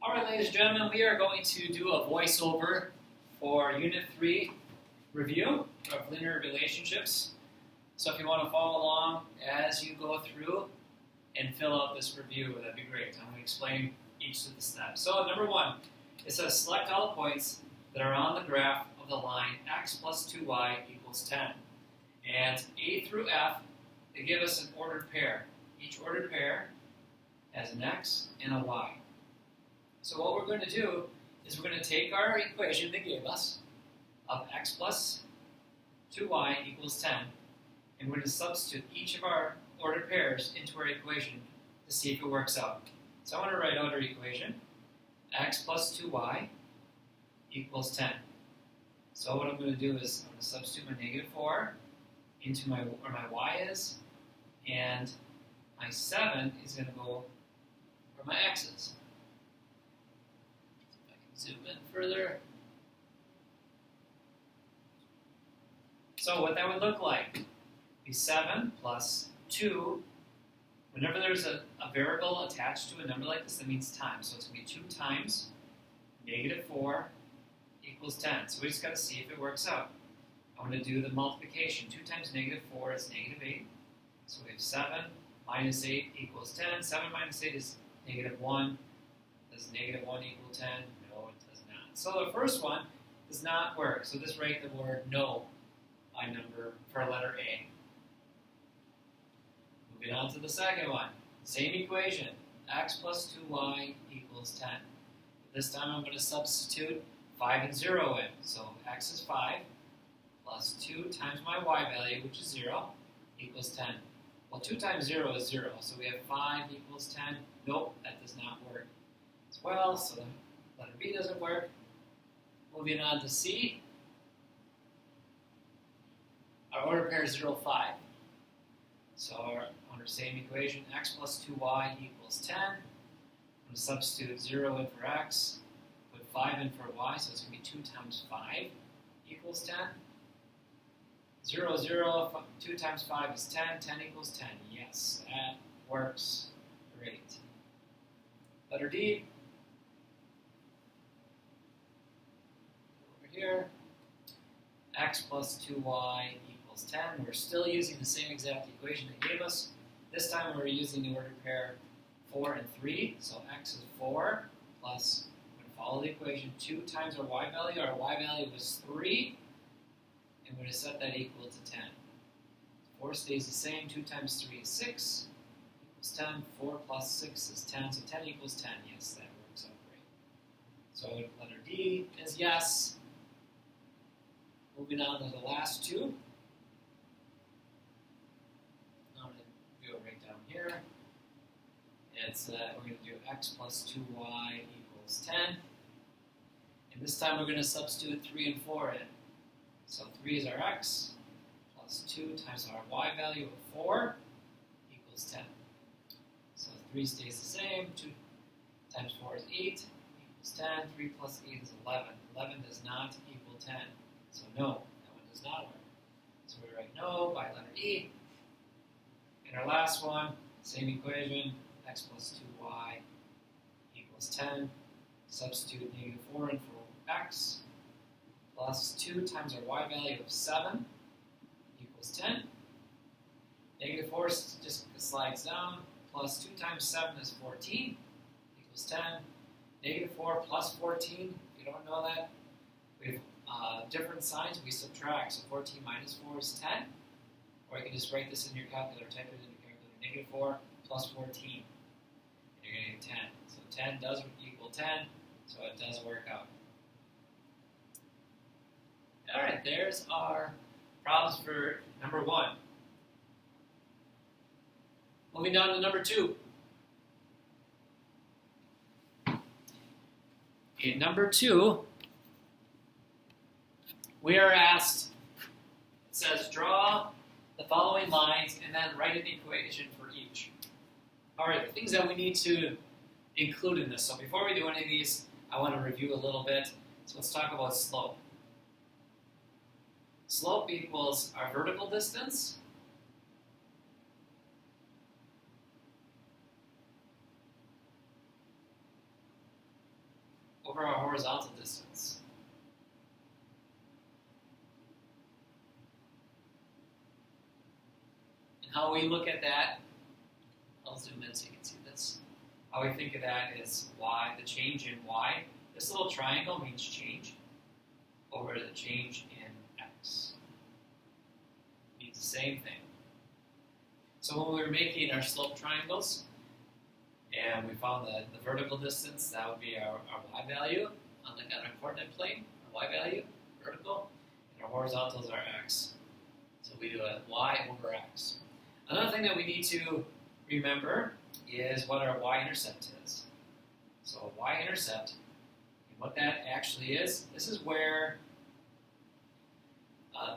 All right, ladies and gentlemen, we are going to do a voiceover for Unit 3 review of linear relationships. So if you want to follow along as you go through and fill out this review, that'd be great. I'm going to explain each of the steps. So number 1, it says select all the points that are on the graph of the line x plus 2y equals 10. And A through F, they give us an ordered pair. Each ordered pair has an x and a y. So what we're going to do is we're going to take our equation they gave us of x plus 2y equals 10, and we're going to substitute each of our ordered pairs into our equation to see if it works out. So I want to write out our equation. X plus 2y equals 10. So what I'm going to do is I'm going to substitute my negative 4 into where my y is, and my 7 is going to go where my x is. If I can zoom in further. So what that would look like be 7 plus 2. Whenever there's a variable attached to a number like this, that means times. So it's going to be 2 times negative 4 equals 10. So we just got to see if it works out. I'm going to do the multiplication. 2 times negative 4 is negative 8. So we have 7 minus 8 equals 10. 7 minus 8 is negative 1. Does negative 1 equal 10? No, it does not. So the first one does not work. So just write the word no by number for letter A. Moving on to the second one. Same equation. X plus 2y equals 10. This time I'm going to substitute 5 and 0 in. So x is 5 plus 2 times my y value, which is 0, equals 10. Well, 2 times 0 is 0, so we have 5 equals 10. Nope, that does not work as well, so the letter B doesn't work. Moving on to C. Our order pair is 0, 5. So under same equation, x plus 2y equals 10. I'm going to substitute 0 in for x, put 5 in for y, so it's going to be 2 times 5 equals 10. 0, 0, 2 times 5 is 10, 10 equals 10. Yes, that works great. Letter D. Over here, x plus 2y equals 10. We're still using the same exact equation they gave us. This time we're using the ordered pair 4 and 3. So x is 4 plus, I'm going to follow the equation, 2 times our y value. Our y value was 3. And we're going to set that equal to 10. 4 stays the same. 2 times 3 is 6 equals 10. 4 plus 6 is 10. So 10 equals 10. Yes, that works out great. So letter D is yes. Moving on to the last two. I'm going to go right down here. It's we're going to do x plus 2y equals 10. And this time we're going to substitute 3 and 4 in. So 3 is our x, plus 2 times our y value of 4 equals 10. So 3 stays the same, 2 times 4 is 8 equals 10, 3 plus 8 is 11. 11 does not equal 10, so no, that one does not work. So we write no by letter E. And our last one, same equation, x plus 2y equals 10. Substitute negative 4 in for x. Plus 2 times our y value of 7 equals 10. Negative 4 just slides down. Plus 2 times 7 is 14 equals 10. Negative 4 plus 14, if you don't know that, we have different signs. We subtract. So 14 minus 4 is 10. Or you can just write this in your calculator, type it in your calculator. Negative 4 plus 14. And you're going to get 10. So 10 does equal 10, so it does work out. All right, there's our problems for number 1. Moving down to number 2. In number 2, we are asked, it says draw the following lines and then write an equation for each. All right, the things that we need to include in this. So before we do any of these, I want to review a little bit. So let's talk about slope. Slope equals our vertical distance over our horizontal distance. And how we look at that, I'll zoom in so you can see this. How we think of that is y, the change in y. This little triangle means change over the change in x. It means the same thing. So when we were making our slope triangles, and we found that the vertical distance, that would be our y value on our coordinate plane, our y value, vertical, and our horizontal is our x. So we do a y over x. Another thing that we need to remember is what our y-intercept is. So a y-intercept, and what that actually is, this is where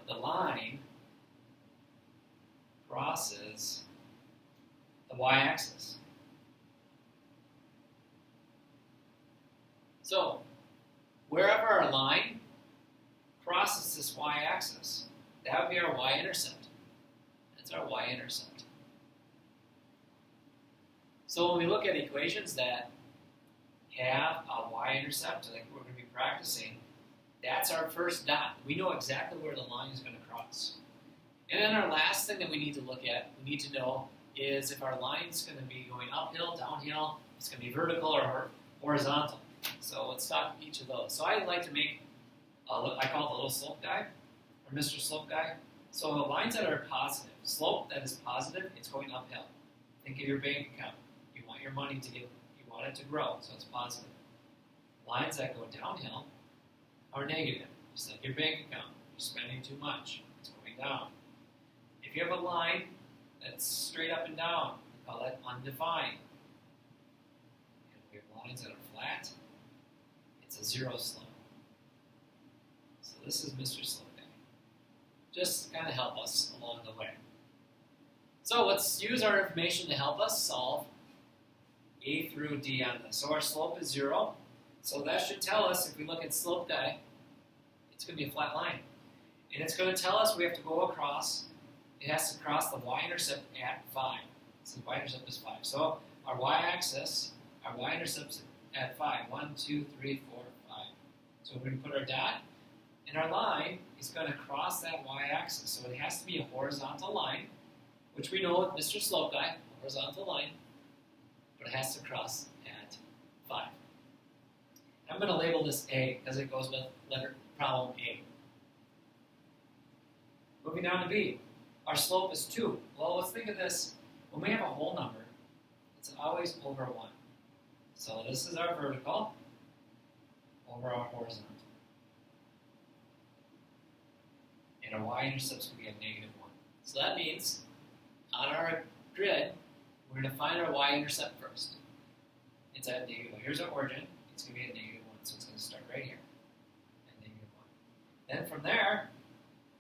the line crosses the y-axis. So, wherever our line crosses this y-axis, that would be our y-intercept. That's our y-intercept. So when we look at equations that have a y-intercept, like we're going to be practicing, that's our first dot. We know exactly where the line is going to cross. And then our last thing that we need to look at, we need to know, is if our line is going to be going uphill, downhill, it's going to be vertical or horizontal. So let's talk each of those. So I like to make, I call it the little slope guy, or Mr. Slope guy. So the lines that are positive, slope that is positive, it's going uphill. Think of your bank account. You want your money to get, you want it to grow, so it's positive. Lines that go downhill are negative, just like your bank account. You're spending too much, it's going down. If you have a line that's straight up and down, we call that undefined. And if we have lines that are flat, it's a zero slope. So this is Mr. Slope Guy. Just to kind of help us along the way. So let's use our information to help us solve A through D on this. So our slope is 0. So that should tell us, if we look at Slope Guy, it's going to be a flat line. And it's going to tell us we have to go across, it has to cross the y-intercept at 5. So the y-intercept is 5. So our y-axis, our y-intercept is at 5. 1, 2, 3, 4, 5. So we're going to put our dot, and our line is going to cross that y-axis. So it has to be a horizontal line, which we know with Mr. Slope Guy, horizontal line, but it has to cross at 5. I'm going to label this A because it goes with letter problem A. Moving down to B. Our slope is 2. Well, let's think of this. When we have a whole number, it's always over 1. So this is our vertical over our horizontal. And our y-intercept is going to be a negative 1. So that means on our grid, we're going to find our y-intercept first. It's at negative 1. Here's our origin. It's going to be at negative 1, so it's going to start right here at negative 1. Then from there,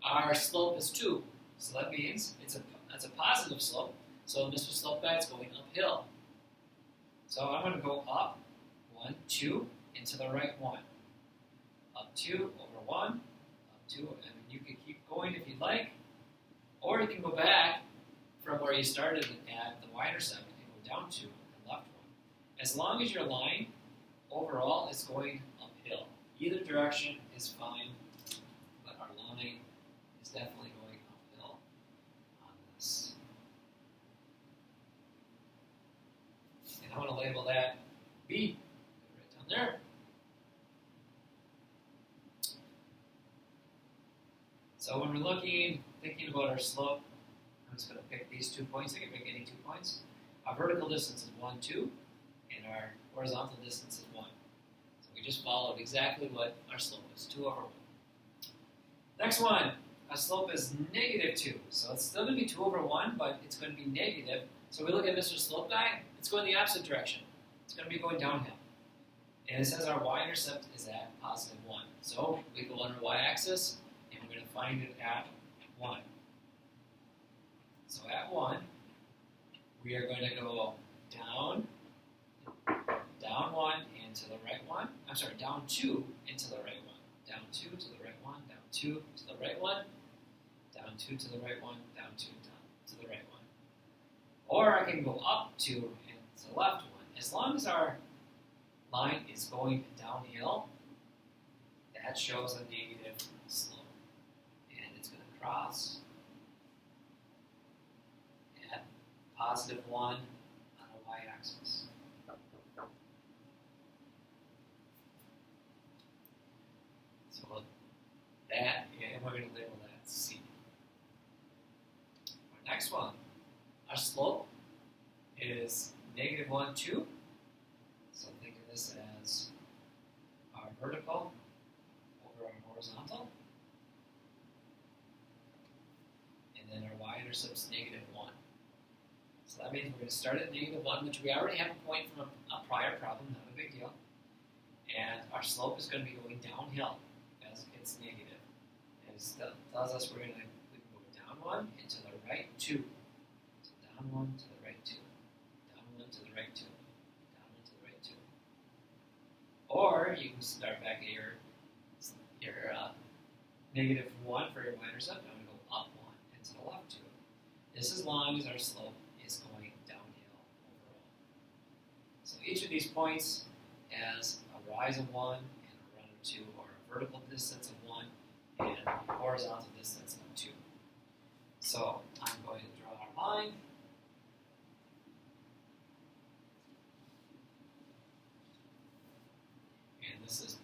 our slope is 2. So that means that's a positive slope. So Mr. Slope Guy is going uphill. So I'm going to go up 1, 2, into the right 1. Up 2, over 1, up 2, and you can keep going if you'd like. Or you can go back from where you started at the y-intercept and go down 2 and left 1. As long as your line overall is going uphill. Either direction is fine, but our line is definitely going uphill on this. And I want to label that B, right down there. So when we're thinking about our slope, I'm just going to pick these 2 points. I can pick any 2 points. Our vertical distance is 1, 2, and our horizontal distance is 1. So we just followed exactly what our slope is, 2 over 1. Next one, our slope is negative 2. So it's still going to be 2 over 1, but it's going to be negative. So we look at Mr. Slope Guy, it's going the opposite direction. It's going to be going downhill. And it says our y-intercept is at positive 1. So we go on our y-axis, and we're going to find it at 1. So at 1, we are going to go down 1 into the right 1. I'm sorry, down 2 into the right 1. Down 2 to the right 1, down 2 to the right 1, down 2 to the right 1, down 2 down to the right 1. Or I can go up 2 and to the left 1. As long as our line line is going downhill, that shows a negative slope. And it's going to cross at positive 1 on a y-axis. So that, and we're going to label that C. Our next one, our slope is negative 1, 2. So think of this as our vertical over our horizontal. And then our y-intercept's negative 1. So that means we're going to start at negative 1, which we already have a point from a prior problem, not a big deal. And our slope is going to be going downhill as it's negative. And it tells us we can go down 1 and to the right 2. So down 1 to the right 2. Down 1 to the right 2. Down 1 to the right 2. Or you can start back at your negative 1 for your y-intercept and go up 1 and to the left 2. This as long as our slope is going downhill overall. So each of these points has a rise of 1 and a run of 2, or a vertical distance of 1 and a horizontal distance of 2. So I'm going to draw our line. And this is